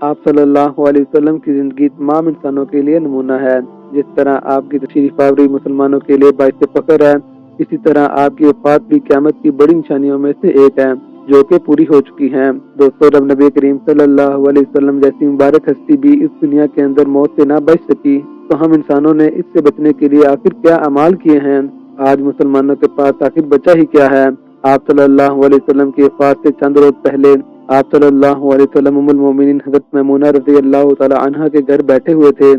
آپ صلی اللہ علیہ وسلم کی زندگی تمام انسانوں کے لیے نمونہ ہے۔ جس طرح آپ کی تشریف آوری مسلمانوں کے لیے باعث فخر ہے، اسی طرح آپ کی وفات بھی قیامت کی بڑی نشانیوں میں سے ایک ہے جو کہ پوری ہو چکی ہیں۔ دوستو، جب نبی کریم صلی اللہ علیہ وسلم جیسی مبارک ہستی بھی اس دنیا کے اندر موت سے نہ بچ سکی تو ہم انسانوں نے اس سے بچنے کے لیے آخر کیا اعمال کیے ہیں؟ آج مسلمانوں کے پاس آخر بچا ہی کیا ہے؟ آپ صلی اللہ علیہ وسلم کی وفات سے چند روز پہلے آپ صلی اللہ علیہ وسلم ام المومنین حضرت میمونہ رضی اللہ تعالی عنہا کے گھر بیٹھے ہوئے تھے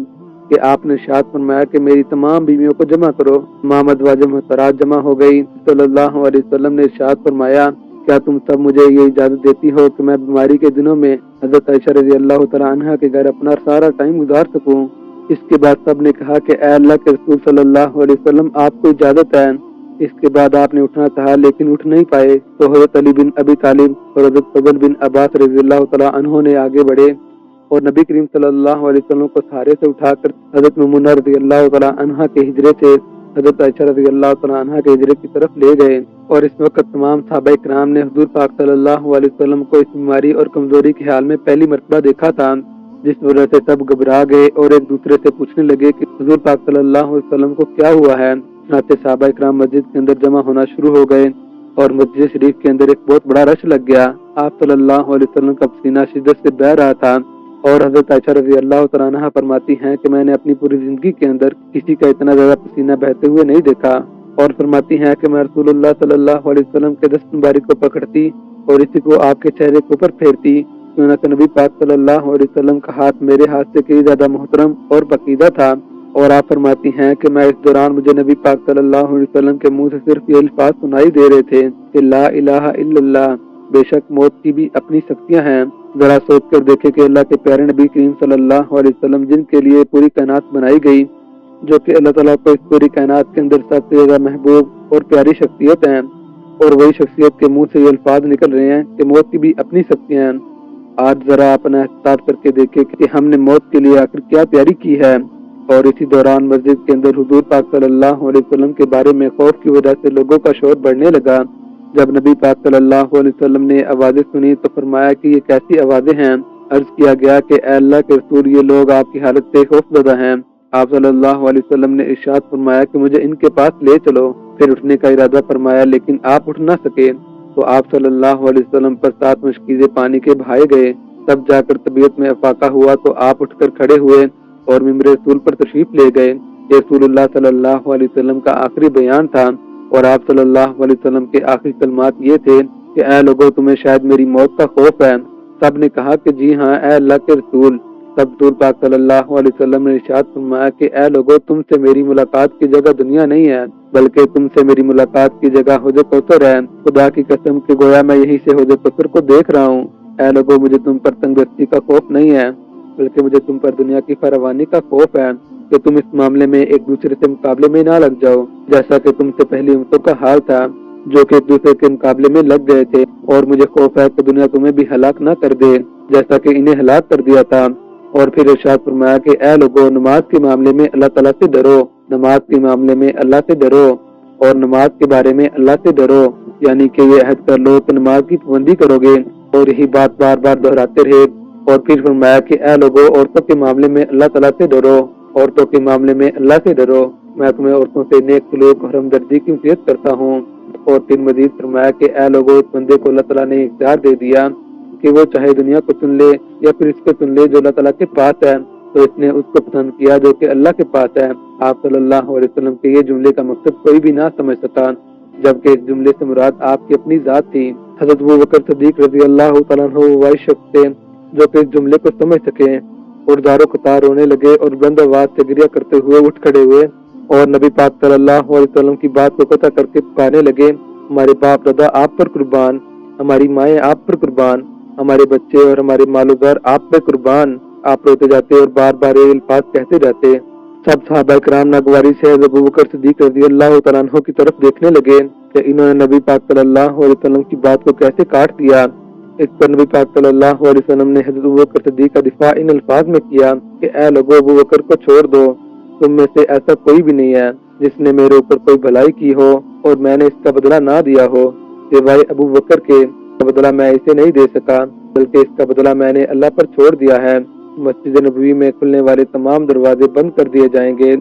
کہ آپ نے ارشاد فرمایا کہ میری تمام بیویوں کو جمع کرو۔ تمام ازواج محترات جمع ہو گئی۔ صلی اللہ علیہ وسلم نے ارشاد فرمایا، کیا تم سب مجھے یہ اجازت دیتی ہو کہ میں بیماری کے دنوں میں حضرت عائشہ رضی اللہ تعالی عنہا کے گھر اپنا سارا ٹائم گزار سکوں؟ اس کے بعد سب نے کہا کہ اے اللہ کے رسول صلی اللہ علیہ وسلم، آپ کو اجازت ہے۔ اس کے بعد آپ نے اٹھنا چاہا لیکن اٹھ نہیں پائے تو حضرت علی بن ابی طالب اور حضرت فضل بن عباس رضی اللہ تعالی عنہ نے آگے بڑھے اور نبی کریم صلی اللہ علیہ وسلم کو سہارے سے اٹھا کر حضرت میمونہ رضی اللہ تعالی عنہا کے حجرے سے حضرت عائشہ رضی اللہ تعالی عنہا کے حجرے کی طرف لے گئے۔ اور اس وقت تمام صحابہ کرام نے حضور پاک صلی اللہ علیہ وسلم کو اس بیماری اور کمزوری کے حال میں پہلی مرتبہ دیکھا تھا، جس وجہ سے سب گھبرا گئے اور ایک دوسرے سے پوچھنے لگے کہ حضور پاک صلی اللہ علیہ وسلم کو کیا ہوا ہے۔ چنانچہ صحابہ کرام مسجد کے اندر جمع ہونا شروع ہو گئے اور مسجد شریف کے اندر ایک بہت بڑا رش لگ گیا۔ آپ صلی اللہ علیہ وسلم کا پسینہ شدت سے بہہ رہا تھا اور حضرت عائشہ رضی اللہ تعالیٰ عنہا فرماتی ہیں کہ میں نے اپنی پوری زندگی کے اندر کسی کا اتنا زیادہ پسینہ بہتے ہوئے نہیں دیکھا، اور فرماتی ہیں کہ میں رسول اللہ صلی اللہ علیہ وسلم کے دست مبارک کو پکڑتی اور اسی کو آپ کے چہرے کے اوپر پھیرتی، کیونکہ نبی پاک صلی اللہ علیہ وسلم کا ہاتھ میرے ہاتھ سے کئی زیادہ محترم اور پاکیزہ تھا۔ اور آپ فرماتی ہیں کہ میں اس دوران مجھے نبی پاک صلی اللہ علیہ وسلم کے منہ سے صرف یہ الفاظ سنائی دے رہے تھے کہ لا الہ الا اللہ، بے شک موت کی بھی اپنی سختیاں ہیں۔ ذرا سوچ کر دیکھیں کہ اللہ کے پیارے نبی کریم صلی اللہ علیہ وسلم جن کے لیے پوری کائنات بنائی گئی، جو کہ اللہ تعالیٰ کو اس پوری کائنات کے اندر سب سے زیادہ محبوب اور پیاری شخصیت ہیں، اور وہی شخصیت کے منہ سے یہ الفاظ نکل رہے ہیں کہ موت کی بھی اپنی سختیاں ہیں۔ آج ذرا اپنا احساس کر کے دیکھیں کہ ہم نے موت کے لیے آخر کیا تیاری کی ہے۔ اور اسی دوران مسجد کے اندر حضور پاک صلی اللہ علیہ وسلم کے بارے میں خوف کی وجہ سے لوگوں کا شور بڑھنے لگا۔ جب نبی پاک صلی اللہ علیہ وسلم نے آوازیں سنی تو فرمایا کہ یہ کیسی آوازیں ہیں؟ عرض کیا گیا کہ اے اللہ کے رسول، یہ لوگ آپ کی حالت سے خوف زدہ ہیں۔ آپ صلی اللہ علیہ وسلم نے ارشاد فرمایا کہ مجھے ان کے پاس لے چلو۔ پھر اٹھنے کا ارادہ فرمایا لیکن آپ اٹھ نہ سکے تو آپ صلی اللہ علیہ وسلم پر 7 مشکیزیں پانی کے بہائے گئے۔ تب جا کر طبیعت میں افاقہ ہوا تو آپ اٹھ کر کھڑے ہوئے اور ممبر رسول پر تشریف لے گئے۔ یہ رسول اللہ صلی اللہ علیہ وسلم کا آخری بیان تھا اور آپ صلی اللہ علیہ وسلم کے آخری کلمات یہ تھے کہ اے لوگوں، تمہیں شاید میری موت کا خوف ہے۔ سب نے کہا کہ جی ہاں اے اللہ کے رسول۔ تب رسول پاک صلی اللہ علیہ وسلم نے ارشاد فرمایا کہ اے لوگوں، تم سے میری ملاقات کی جگہ دنیا نہیں ہے، بلکہ تم سے میری ملاقات کی جگہ حوض کوثر ہے۔ خدا کی قسم کہ گویا میں یہیں سے حوض کوثر کو دیکھ رہا ہوں۔ اے لوگوں، مجھے تم پر تنگ دستی کا خوف نہیں ہے، بلکہ مجھے تم پر دنیا کی فراوانی کا خوف ہے کہ تم اس معاملے میں ایک دوسرے سے مقابلے میں نہ لگ جاؤ، جیسا کہ تم سے پہلی امتوں کا حال تھا جو کہ ایک دوسرے کے مقابلے میں لگ گئے تھے۔ اور مجھے خوف ہے کہ دنیا تمہیں بھی ہلاک نہ کر دے جیسا کہ انہیں ہلاک کر دیا تھا۔ اور پھر ارشاد فرمایا کہ اے لوگوں، نماز کے معاملے میں اللہ تعالیٰ سے ڈرو، نماز کے معاملے میں اللہ سے ڈرو، اور نماز کے بارے میں اللہ سے ڈرو، یعنی کہ یہ عہد کر لو کہ نماز کی پابندی کرو گے، اور یہی بات بار بار دہراتے رہے۔ اور پھر فرمایا کہ اے لوگوں، عورتوں کے معاملے میں اللہ تعالیٰ سے ڈرو، عورتوں کے معاملے میں اللہ سے ڈرو، میں تمہیں عورتوں سے نیک سلوک اور ہمدردی کی وصیت کرتا ہوں۔ اور پھر مزید فرمایا کہ اے لوگوں، اس بندے کو اللہ تعالیٰ نے اختیار دے دیا کہ وہ چاہے دنیا کو چن لے یا پھر اس کو چن لے جو اللہ تعالیٰ کے پاس ہے، تو اس نے اس کو پسند کیا جو کہ اللہ کے پاس ہے۔ آپ صلی اللہ علیہ وسلم کے یہ جملے کا مقصد کوئی بھی نہ سمجھ سکا، جبکہ اس جملے سے مراد آپ کی اپنی ذات تھی۔ حضرت ابوبکر صدیق رضی اللہ تعالیٰ عنہ وہ شخص تھے جو کہ اس جملے کو سمجھ سکے، اور زاروں قطار رونے لگے اور بلند آواز سے گریہ کرتے ہوئے اٹھ کھڑے ہوئے اور نبی پاک صلی اللہ علیہ وسلم کی بات کو قطع کر کے پکارنے لگے، ہمارے باپ دادا آپ پر قربان، ہماری مائیں آپ پر قربان، ہمارے بچے اور ہمارے مال و زر آپ پہ قربان۔ آپ روتے جاتے اور بار بار یہ الفاظ کہتے جاتے۔ سب صحابہ کرام ناگواری سے حضرت ابوبکر صدیق رضی اللہ تعالیٰ عنہ کی طرف دیکھنے لگے کہ انہوں نے نبی پاک صلی اللہ علیہ وسلم کی بات کو کیسے کاٹ دیا۔ اس پر نبی پاک صلی اللہ علیہ وسلم نے حضرت ابوبکر صدیق کا دفاع ان الفاظ میں کیا کہ اے لوگوں، ابوبکر کو چھوڑ دو، تم میں سے ایسا کوئی بھی نہیں ہے جس نے میرے اوپر کوئی بھلائی کی ہو اور میں نے اس کا بدلہ نہ دیا ہو، سوائے ابوبکر کے، بدلہ میں اسے نہیں دے سکا۔ بلکہ اس کا بدلہ میں نے اللہ پر چھوڑ دیا ہے۔ مسجد نبوی میں کھلنے والے تمام دروازے بند کر دیے جائیں گے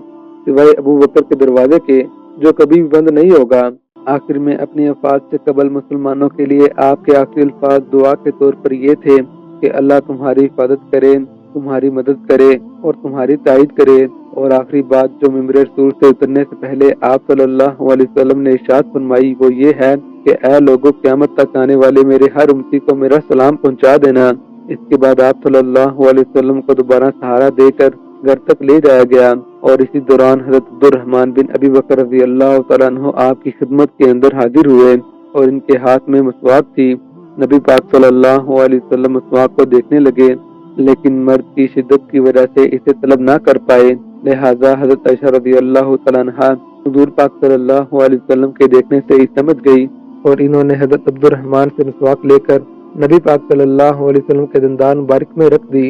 سوائے ابو بکر کے دروازے کے، جو کبھی بھی بند نہیں ہوگا۔ آخر میں اپنی وفات سے قبل مسلمانوں کے لیے آپ کے آخری الفاظ دعا کے طور پر یہ تھے کہ اللہ تمہاری حفاظت کرے، تمہاری مدد کرے اور تمہاری تائید کرے۔ اور آخری بات جو ممبر رسول سے اترنے سے پہلے آپ صلی اللہ علیہ وسلم نے ارشاد فرمائی وہ یہ ہے کہ اے لوگوں، قیامت تک آنے والے میرے ہر امتی کو میرا سلام پہنچا دینا۔ اس کے بعد آپ صلی اللہ علیہ وسلم کو دوبارہ سہارا دے کر گھر تک لے جایا گیا، اور اسی دوران حضرت عبدالرحمن بن ابی بکر رضی اللہ تعالیٰ عنہ آپ کی خدمت کے اندر حاضر ہوئے اور ان کے ہاتھ میں مسواک تھی۔ نبی پاک صلی اللہ علیہ وسلم مسواک کو دیکھنے لگے، لیکن مرد کی شدت کی وجہ سے اسے طلب نہ کر پائے، لہٰذا حضرت عائشہ رضی اللہ تعالیٰ عنہ حضور پاک صلی اللہ علیہ وسلم کے دیکھنے سے ہی سمجھ گئی، اور انہوں نے حضرت عبدالرحمن سے مسواک لے کر نبی پاک صلی اللہ علیہ وسلم کے دندان مبارک میں رکھ دی،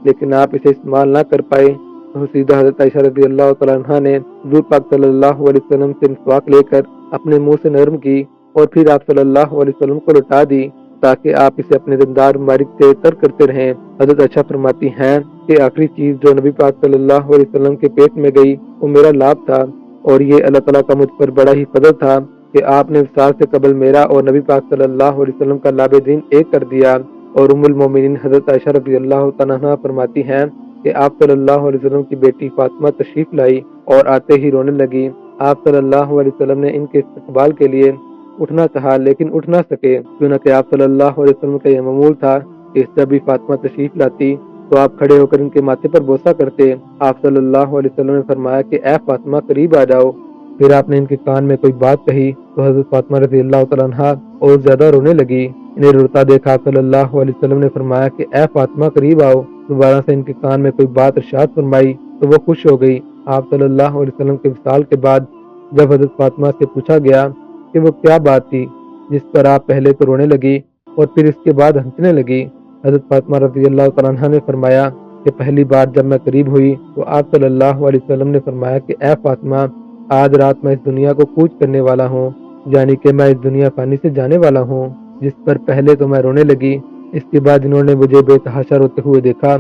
لیکن آپ اسے استعمال نہ کر پائے۔ تو سیدھا حضرت عائشہ رضی اللہ تعالیٰ عنہ نے حضور پاک صلی اللہ علیہ وسلم سے مسواک لے کر اپنے منہ سے نرم کی اور پھر آپ صلی اللہ علیہ وسلم کو لوٹا دی تاکہ آپ اسے اپنے دندار مبارک سے تر کرتے رہیں۔ حضرت عائشہ فرماتی ہیں کہ آخری چیز جو نبی پاک صلی اللہ علیہ وسلم کے پیٹ میں گئی وہ میرا لاب تھا، اور یہ اللہ تعالیٰ کا مجھ پر بڑا ہی فضل تھا کہ آپ نے وصال سے قبل میرا اور نبی پاک صلی اللہ علیہ وسلم کا لاب دین ایک کر دیا۔ اور ام المومنین حضرت عائشہ رضی اللہ تعالیٰ عنہ فرماتی ہیں کہ آپ صلی اللہ علیہ وسلم کی بیٹی فاطمہ تشریف لائی اور آتے ہی رونے لگی۔ آپ صلی اللہ علیہ وسلم نے ان کے استقبال کے لیے اٹھنا چاہا لیکن اٹھ نہ سکے، چنانچہ آپ صلی اللہ علیہ وسلم کا یہ معمول تھا کہ جب بھی فاطمہ تشریف لاتی تو آپ کھڑے ہو کر ان کے ماتھے پر بوسہ کرتے۔ آپ صلی اللہ علیہ وسلم نے فرمایا کہ اے فاطمہ قریب آ جاؤ۔ پھر آپ نے ان کے کان میں کوئی بات کہی تو حضرت فاطمہ رضی اللہ تعالیٰ عنہ اور زیادہ رونے لگی۔ انہیں روتا دیکھا آپ صلی اللہ علیہ وسلم نے فرمایا کہ اے فاطمہ قریب آؤ۔ دوبارہ سے ان کے کان میں کوئی بات ارشاد فرمائی تو وہ خوش ہو گئی۔ آپ صلی اللہ علیہ وسلم کے وصال کے بعد جب حضرت فاطمہ سے پوچھا گیا کہ وہ کیا بات تھی جس پر آپ پہلے تو رونے لگی اور پھر اس کے بعد ہنسنے لگی، حضرت فاطمہ رضی اللہ تعالیٰ عنہ نے فرمایا کہ پہلی بار جب میں قریب ہوئی تو آپ صلی اللہ علیہ وسلم نے فرمایا کہ اے فاطمہ، آج رات میں اس دنیا کو کوچ کرنے والا ہوں، یعنی کہ میں اس دنیا فانی سے جانے والا ہوں، جس پر پہلے تو میں رونے لگی۔ اس کے بعد انہوں نے مجھے بے تحاشا روتے ہوئے دیکھا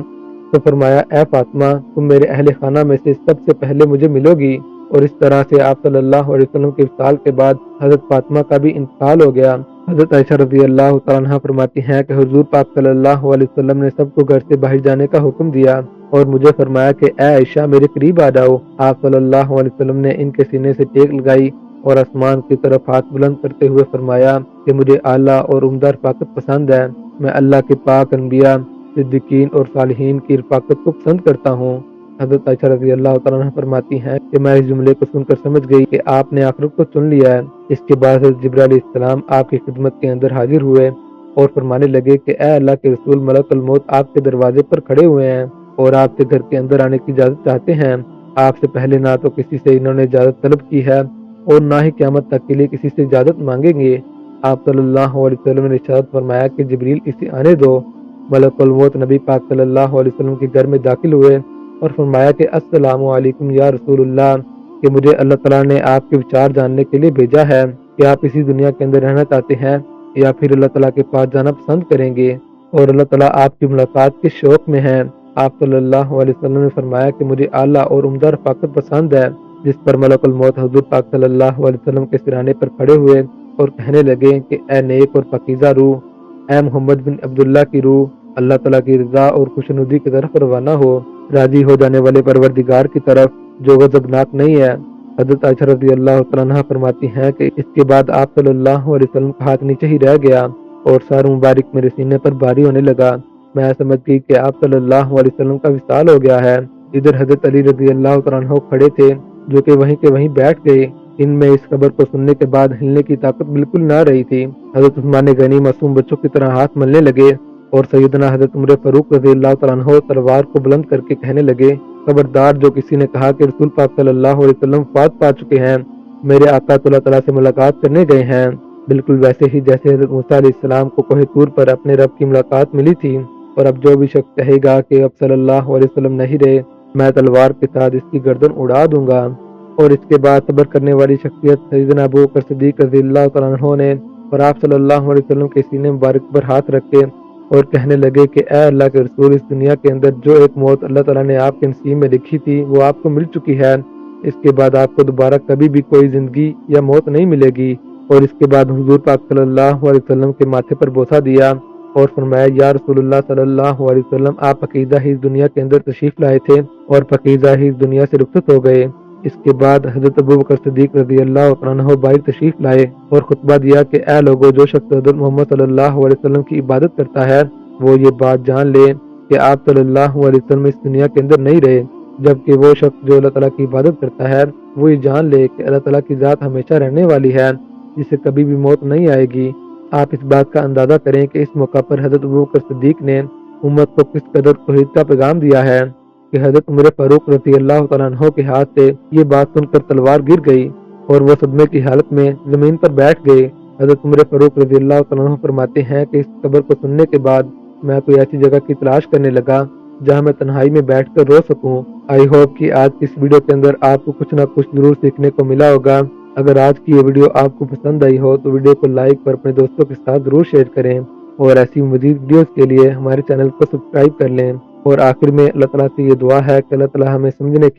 تو فرمایا اے فاطمہ، تم میرے اہل خانہ میں سے سب سے پہلے مجھے ملو گی۔ اور اس طرح سے آپ صلی اللہ علیہ وسلم کے وصال کے بعد حضرت فاطمہ کا بھی انتقال ہو گیا۔ حضرت عائشہ رضی اللہ تعالیٰ عنہ فرماتی ہیں کہ حضور پاک صلی اللہ علیہ وسلم نے سب کو گھر سے باہر جانے کا حکم دیا اور مجھے فرمایا کہ اے عائشہ میرے قریب آ جاؤ۔ آپ صلی اللہ علیہ وسلم نے ان کے سینے سے ٹیک لگائی اور آسمان کی طرف ہاتھ بلند کرتے ہوئے فرمایا کہ مجھے اعلیٰ اور عمدہ رفاقت پسند ہے، میں اللہ کے پاک انبیاء، صدیقین اور صالحین کی رفاقت کو پسند کرتا ہوں۔ حضرت عائشہ رضی اللہ تعالیٰ عنہ فرماتی ہیں کہ میں اس جملے کو سن کر سمجھ گئی کہ آپ نے آخرت کو چن لیا ہے۔ اس کے بعد حضرت جبرائیل علیہ السلام آپ کی خدمت کے اندر حاضر ہوئے اور فرمانے لگے کہ اے اللہ کے رسول، ملک الموت آپ کے دروازے پر کھڑے ہوئے ہیں اور آپ سے گھر کے اندر آنے کی اجازت چاہتے ہیں۔ آپ سے پہلے نہ تو کسی سے انہوں نے اجازت طلب کی ہے اور نہ ہی قیامت تک کے لیے کسی سے اجازت مانگیں گے۔ آپ صلی اللہ علیہ وسلم نے ارشاد فرمایا کہ جبریل اسے آنے دو۔ ملک الموت نبی پاک صلی اللہ علیہ وسلم کے گھر میں داخل ہوئے اور فرمایا کہ السلام علیکم یا رسول اللہ، کہ مجھے اللہ تعالیٰ نے آپ کے وچار جاننے کے لیے بھیجا ہے کہ آپ اسی دنیا کے اندر رہنا چاہتے ہیں یا پھر اللہ تعالیٰ کے پاس جانا پسند کریں گے، اور اللہ تعالیٰ آپ کی ملاقات کے شوق میں ہیں۔ آپ صلی اللہ علیہ وسلم نے فرمایا کہ مجھے اعلیٰ اور عمدہ رفاقت پسند ہے، جس پر ملک الموت حضور پاک صلی اللہ علیہ وسلم کے سرانے پر کھڑے ہوئے اور کہنے لگے کہ اے نیک اور پاکیزہ روح، اے محمد بن عبداللہ کی روح، اللہ تعالیٰ کی رضا اور خوشنودی کی طرف روانہ ہو، راضی ہو جانے والے پروردگار کی طرف جو غضبناک نہیں ہے۔ حضرت عائشہ رضی اللہ تعالیٰ عنہ فرماتی ہیں کہ اس کے بعد آپ صلی اللہ علیہ وسلم کا ہاتھ نیچے ہی رہ گیا اور سر مبارک میرے سینے پر بھاری ہونے لگا۔ میں سمجھ گئی کہ آپ صلی اللہ علیہ وسلم کا وصال ہو گیا ہے۔ ادھر حضرت علی رضی اللہ تعالیٰ عنہ کھڑے تھے جو کہ وہیں کے وہیں بیٹھ گئے۔ ان میں اس خبر کو سننے کے بعد ہلنے کی طاقت بالکل نہ رہی تھی۔ حضرت عثمان غنی معصوم بچوں کی طرح ہاتھ ملنے لگے اور سیدنا حضرت عمر فاروق رضی اللہ تعالیٰ عنہ تلوار کو بلند کر کے کہنے لگے، خبردار جو کسی نے کہا کہ رسول پاک صلی اللہ علیہ وسلم وفات پا چکے ہیں، میرے آقا تو اللہ تعالیٰ سے ملاقات کرنے گئے ہیں، بالکل ویسے ہی جیسے حضرت موسیٰ علیہ السلام کو کوہ طور پر اپنے رب کی ملاقات ملی تھی۔ اور اب جو بھی شخص کہے گا کہ اب صلی اللہ علیہ وسلم نہیں رہے، میں تلوار کے ساتھ اس کی گردن اڑا دوں گا۔ اور اس کے بعد صبر کرنے والی شخصیت سیدنا ابو بکر صدیق رضی اللہ تعالیٰ عنہ نے اور آپ صلی اللہ علیہ وسلم کے سینے مبارک پر ہاتھ رکھ کے اور کہنے لگے کہ اے اللہ کے رسول، اس دنیا کے اندر جو ایک موت اللہ تعالیٰ نے آپ کے نصیب میں لکھی تھی وہ آپ کو مل چکی ہے، اس کے بعد آپ کو دوبارہ کبھی بھی کوئی زندگی یا موت نہیں ملے گی۔ اور اس کے بعد حضور پاک صلی اللہ علیہ وسلم کے ماتھے پر بوسہ دیا اور فرمایا یا رسول اللہ صلی اللہ علیہ وسلم، آپ پاکیزہ ہی اس دنیا کے اندر تشریف لائے تھے اور پاکیزہ ہی اس دنیا سے رخصت ہو گئے۔ اس کے بعد حضرت ابوبکر صدیق رضی اللہ عنہ باہر تشریف لائے اور خطبہ دیا کہ اے لوگوں، جو شخص حضرت محمد صلی اللہ علیہ وسلم کی عبادت کرتا ہے وہ یہ بات جان لے کہ آپ صلی اللہ علیہ وسلم اس دنیا کے اندر نہیں رہے، جبکہ وہ شخص جو اللہ تعالیٰ کی عبادت کرتا ہے وہ یہ جان لے کہ اللہ تعالیٰ کی ذات ہمیشہ رہنے والی ہے، جسے کبھی بھی موت نہیں آئے گی۔ آپ اس بات کا اندازہ کریں کہ اس موقع پر حضرت ابوبکر صدیق نے امت کو کس قدر توحید کا پیغام دیا ہے کہ حضرت عمر فاروق رضی اللہ تعالیٰ عنہ کے ہاتھ سے یہ بات سن کر تلوار گر گئی اور وہ صدمے کی حالت میں زمین پر بیٹھ گئے۔ حضرت عمر فاروق رضی اللہ تعالیٰ عنہ فرماتے ہیں کہ اس خبر کو سننے کے بعد میں کوئی ایسی جگہ کی تلاش کرنے لگا جہاں میں تنہائی میں بیٹھ کر رو سکوں۔ آئی ہوپ کہ آج کی اس ویڈیو کے اندر آپ کو کچھ نہ کچھ ضرور سیکھنے کو ملا ہوگا۔ اگر آج کی یہ ویڈیو آپ کو پسند آئی ہو تو ویڈیو کو لائک اور اپنے دوستوں کے ساتھ ضرور شیئر کریں، اور ایسی مزید ویڈیوز کے لیے ہمارے چینل کو سبسکرائب کر لیں۔ اور آخر میں اللہ تعالیٰ سے یہ دعا ہے کہ اللہ تعالیٰ ہمیں سمجھنے کی